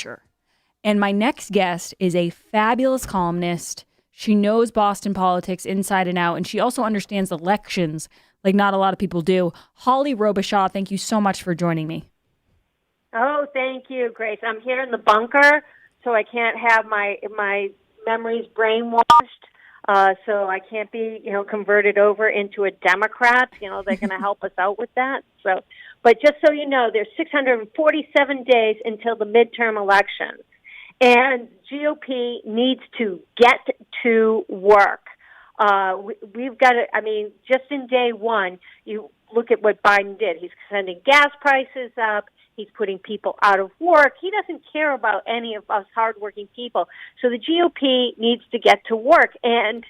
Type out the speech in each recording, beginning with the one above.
Sure. And my next guest is a fabulous columnist. She knows Boston politics inside and out, and she also understands elections like not a lot of people do. Holly Robichaud, thank you so much for joining me. Oh, thank you, Grace. I'm here in the bunker, so I can't have my memories brainwashed. So I can't be, converted over into a Democrat. They're going to help us out with that. So, but just so you know, there's 647 days until the midterm elections, and GOP needs to get to work. We've got to, just in day one, you look at what Biden did. He's sending gas prices up. He's putting people out of work. He doesn't care about any of us hardworking people. So the GOP needs to get to work. And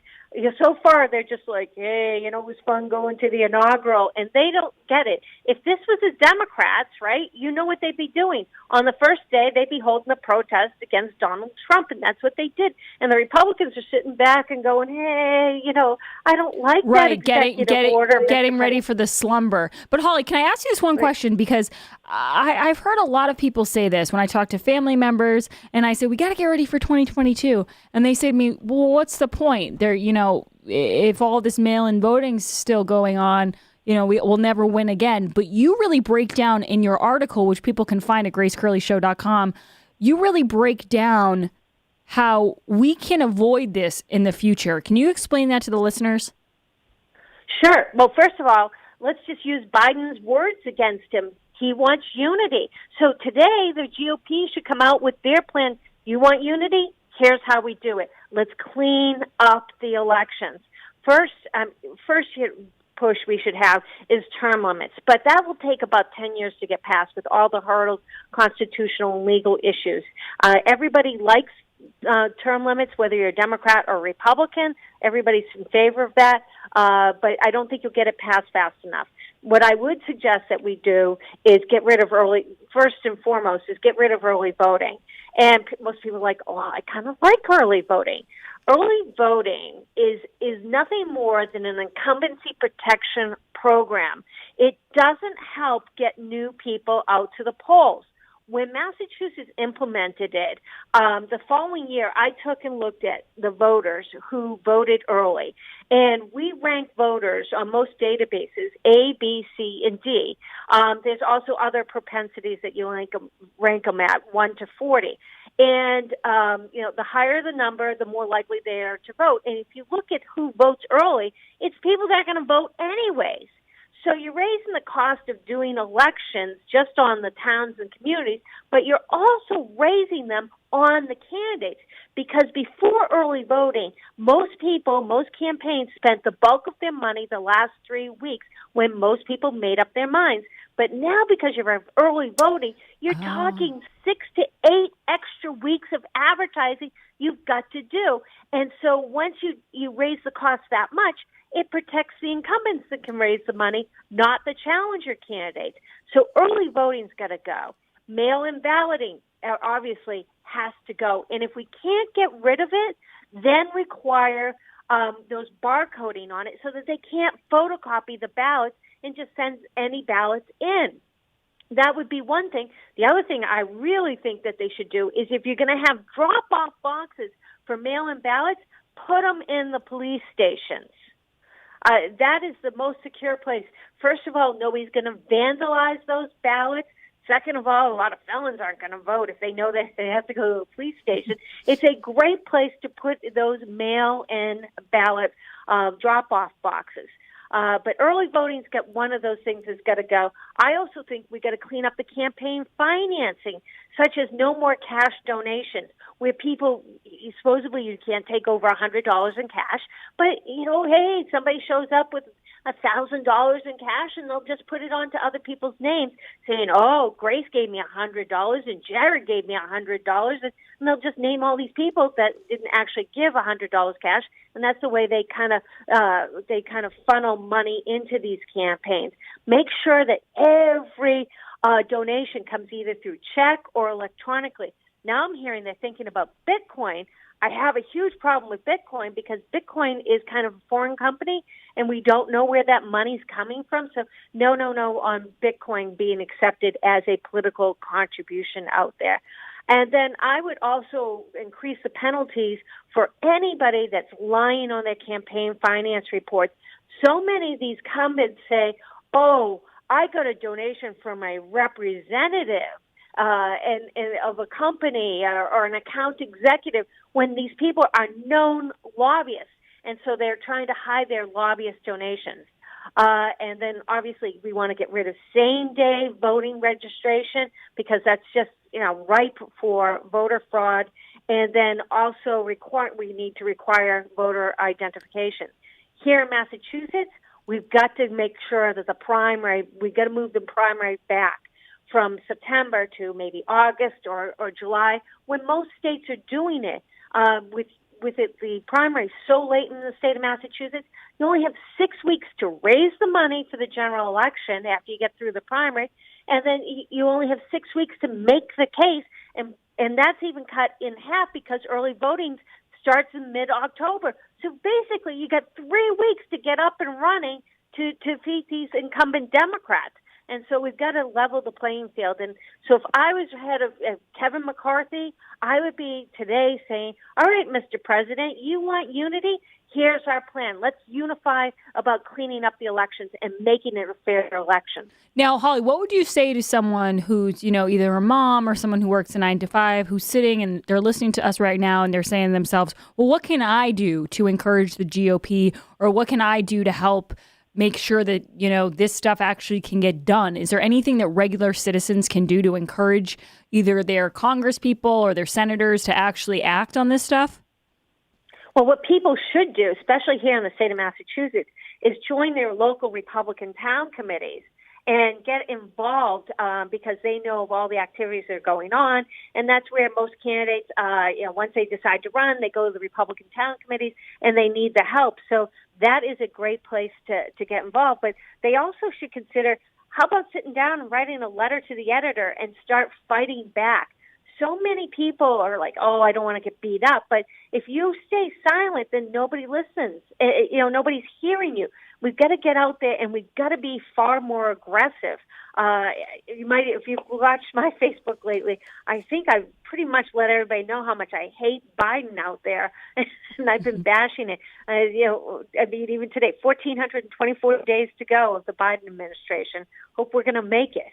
so far they're just like, hey, it was fun going to the inaugural. And they don't get it. If this was the Democrats, right, you know what they'd be doing. On the first day, they'd be holding a protest against Donald Trump, and that's what they did. And the Republicans are sitting back and going, hey, I don't like that executive order. Getting ready for the slumber. But Holly, can I ask you this one question? Because I've heard a lot of people say this when I talk to family members, and I say, we got to get ready for 2022. And they say to me, well, what's the point? If all this mail-in voting's still going on, we'll never win again. But you really break down in your article, which people can find at gracecurleyshow.com, you really break down how we can avoid this in the future. Can you explain that to the listeners? Sure. Well, first of all, let's just use Biden's words against him. He wants unity. So today, the GOP should come out with their plan. You want unity? Here's how we do it. Let's clean up the elections. First push we should have is term limits, but that will take about 10 years to get passed with all the hurdles, constitutional and legal issues. Everybody likes term limits, whether you're a Democrat or Republican. Everybody's in favor of that, but I don't think you'll get it passed fast enough. What I would suggest that we do is get rid of early voting. And most people are like, oh, I kind of like early voting. Early voting is nothing more than an incumbency protection program. It doesn't help get new people out to the polls. When Massachusetts implemented it, the following year, I took and looked at the voters who voted early. And we rank voters on most databases, A, B, C, and D. There's also other propensities that you rank them at, 1 to 40. And, the higher the number, the more likely they are to vote. And if you look at who votes early, it's people that are going to vote anyways. So you're raising the cost of doing elections just on the towns and communities, but you're also raising them on the candidates, because before early voting, most campaigns spent the bulk of their money the last 3 weeks when most people made up their minds. But now, because you have early voting, you're talking 6 to 8 extra weeks of advertising you've got to do. And so once you raise the cost that much, it protects the incumbents that can raise the money, not the challenger candidates. So early voting's got to go. Mail-in balloting obviously has to go. And if we can't get rid of it, then require those barcoding on it so that they can't photocopy the ballots and just send any ballots in. That would be one thing. The other thing I really think that they should do is, if you're going to have drop-off boxes for mail-in ballots, put them in the police stations. That is the most secure place. First of all, nobody's going to vandalize those ballots. Second of all, a lot of felons aren't going to vote if they know that they have to go to a police station. It's a great place to put those mail-in ballot drop-off boxes. But early voting's got one of those things that's got to go. I also think we got to clean up the campaign financing, such as no more cash donations, where people, supposedly you can't take over $100 in cash, but, hey, somebody shows up with $1,000 in cash, and they'll just put it onto other people's names, saying, "Oh, Grace gave me $100, and Jared gave me $100," and they'll just name all these people that didn't actually give $100 cash, and that's the way they kind of funnel money into these campaigns. Make sure that every donation comes either through check or electronically. Now I'm hearing they're thinking about Bitcoin. I have a huge problem with Bitcoin because Bitcoin is kind of a foreign company, and we don't know where that money's coming from. So no on Bitcoin being accepted as a political contribution out there. And then I would also increase the penalties for anybody that's lying on their campaign finance reports. So many of these incumbents say, oh, I got a donation from a representative and of a company or an account executive, when these people are known lobbyists. And so they're trying to hide their lobbyist donations. And then obviously we want to get rid of same-day voting registration, because that's just, ripe for voter fraud. And then also we need to require voter identification. Here in Massachusetts, we've got to make sure that we've got to move the primary back from September to maybe August or July, when most states are doing it. The primary so late in the state of Massachusetts, you only have 6 weeks to raise the money for the general election after you get through the primary, and then you only have 6 weeks to make the case, and that's even cut in half because early voting starts in mid-October. So basically, you got 3 weeks to get up and running to defeat these incumbent Democrats. And so we've got to level the playing field. And so if I was head of Kevin McCarthy, I would be today saying, all right, Mr. President, you want unity? Here's our plan. Let's unify about cleaning up the elections and making it a fair election. Now, Holly, what would you say to someone who's, either a mom or someone who works a 9 to 5, who's sitting and they're listening to us right now and they're saying to themselves, well, what can I do to encourage the GOP, or what can I do to help make sure that, this stuff actually can get done? Is there anything that regular citizens can do to encourage either their congresspeople or their senators to actually act on this stuff? Well, what people should do, especially here in the state of Massachusetts, is join their local Republican town committees and get involved because they know of all the activities that are going on. And that's where most candidates, once they decide to run, they go to the Republican town committees and they need the help. So that is a great place to get involved. But they also should consider, how about sitting down and writing a letter to the editor and start fighting back? So many people are like, oh, I don't want to get beat up. But if you stay silent, then nobody listens. Nobody's hearing you. We've got to get out there, and we've got to be far more aggressive. If you've watched my Facebook lately, I think I've pretty much let everybody know how much I hate Biden out there, and I've been bashing it. Even today, 1,424 days to go of the Biden administration. Hope we're going to make it.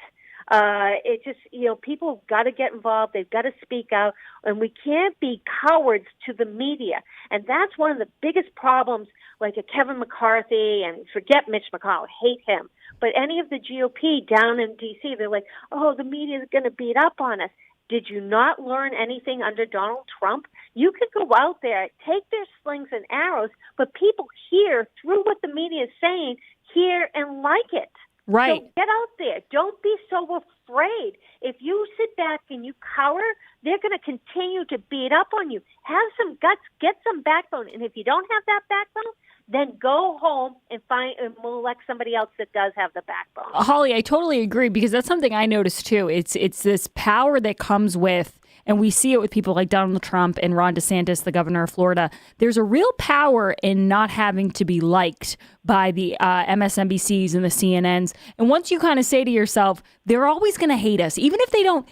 People have got to get involved. They've got to speak out, and we can't be cowards to the media. And that's one of the biggest problems, like a Kevin McCarthy, and forget Mitch McConnell, hate him. But any of the GOP down in D.C., they're like, oh, the media is going to beat up on us. Did you not learn anything under Donald Trump? You could go out there, take their slings and arrows, but people hear through what the media is saying, hear and like it. Right. So get out there. Don't be so afraid. If you sit back and you cower, they're going to continue to beat up on you. Have some guts. Get some backbone. And if you don't have that backbone, then go home and we'll elect somebody else that does have the backbone. Holly, I totally agree, because that's something I noticed too. It's this power that comes with, and we see it with people like Donald Trump and Ron DeSantis, the governor of Florida. There's a real power in not having to be liked by the MSNBCs and the CNNs. And once you kind of say to yourself, they're always going to hate us, even if they don't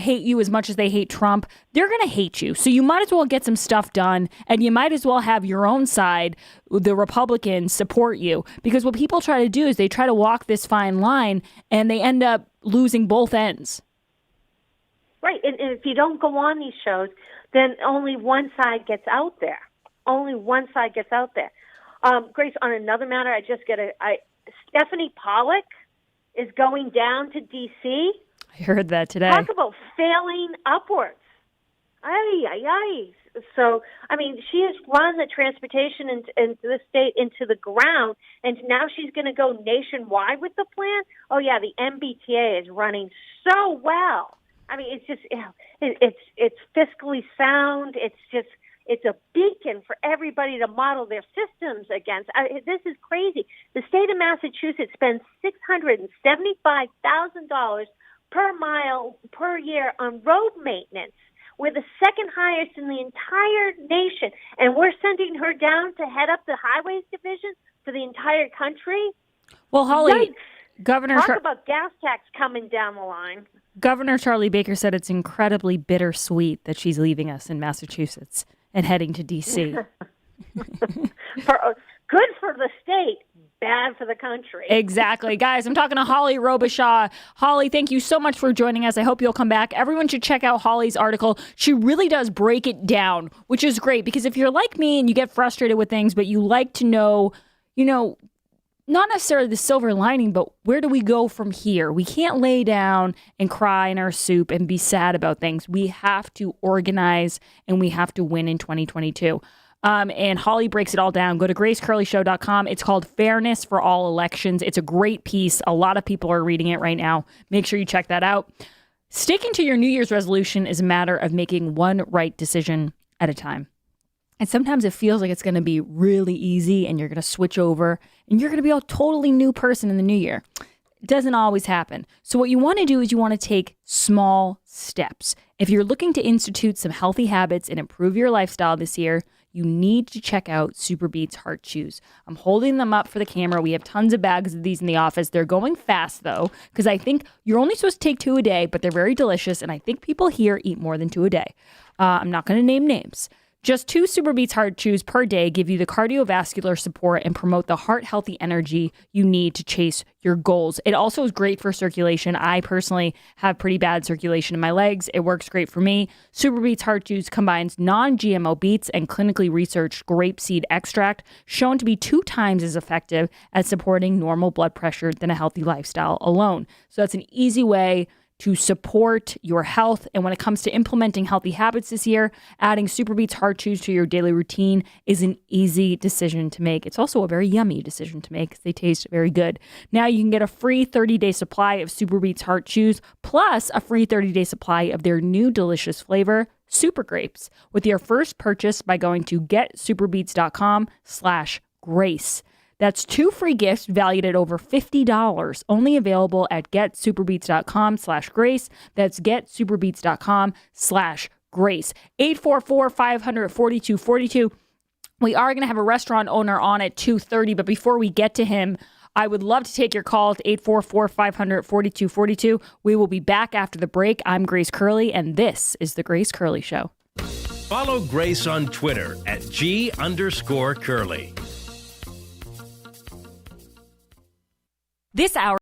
hate you as much as they hate Trump, they're going to hate you. So you might as well get some stuff done, and you might as well have your own side, the Republicans, support you. Because what people try to do is they try to walk this fine line, and they end up losing both ends. Right. And if you don't go on these shows, then only one side gets out there. Only one side gets out there. Grace, on another matter, Stephanie Pollock is going down to D.C. I heard that today. Talk about failing upwards. So, she has run the transportation into the state into the ground, and now she's going to go nationwide with the plan. Oh, yeah, the MBTA is running so well. It's just, it's fiscally sound. It's a beacon for everybody to model their systems against. This is crazy. The state of Massachusetts spends $675,000 per mile per year on road maintenance. We're the second highest in the entire nation, and we're sending her down to head up the highways division for the entire country. Well, Holly, Yikes. Governor Talk about gas tax coming down the line. Governor Charlie Baker said it's incredibly bittersweet that she's leaving us in Massachusetts and heading to D.C. Good for the state, bad for the country. Exactly. Guys, I'm talking to Holly Robichaud. Holly, thank you so much for joining us. I hope you'll come back. Everyone should check out Holly's article. She really does break it down, which is great because if you're like me and you get frustrated with things, but you like to know, not necessarily the silver lining, but where do we go from here? We can't lay down and cry in our soup and be sad about things. We have to organize and we have to win in 2022. And Holly breaks it all down. Go to gracecurleyshow.com. It's called Fairness for All Elections. It's a great piece. A lot of people are reading it right now. Make sure you check that out. Sticking to your New Year's resolution is a matter of making one right decision at a time. And sometimes it feels like it's going to be really easy and you're going to switch over and you're going to be a totally new person in the new year. It doesn't always happen. So what you want to do is you want to take small steps. If you're looking to institute some healthy habits and improve your lifestyle this year, you need to check out Super Beets Heart Chews. I'm holding them up for the camera. We have tons of bags of these in the office. They're going fast, though, because I think you're only supposed to take 2 a day, but they're very delicious, and I think people here eat more than 2 a day. I'm not going to name names. Just 2 Super Beets Heart Chews per day give you the cardiovascular support and promote the heart-healthy energy you need to chase your goals. It also is great for circulation. I personally have pretty bad circulation in my legs. It works great for me. Super Beets Heart Chews combines non-GMO beets and clinically researched grapeseed extract, shown to be 2 times as effective at supporting normal blood pressure than a healthy lifestyle alone. So that's an easy way to support your health. And when it comes to implementing healthy habits this year, adding Super Beets Heart Chews to your daily routine is an easy decision to make. It's also a very yummy decision to make because they taste very good. Now you can get a free 30-day supply of Super Beets Heart Chews plus a free 30-day supply of their new delicious flavor, Super Grapes, with your first purchase by going to getsuperbeets.com/grace. That's 2 free gifts valued at over $50, only available at getsuperbeets.com/grace. That's getsuperbeets.com/grace. 844-500-4242. We are going to have a restaurant owner on at 2:30, but before we get to him, I would love to take your call at 844-500-4242. We will be back after the break. I'm Grace Curley, and this is The Grace Curley Show. Follow Grace on Twitter at @G_Curley. This hour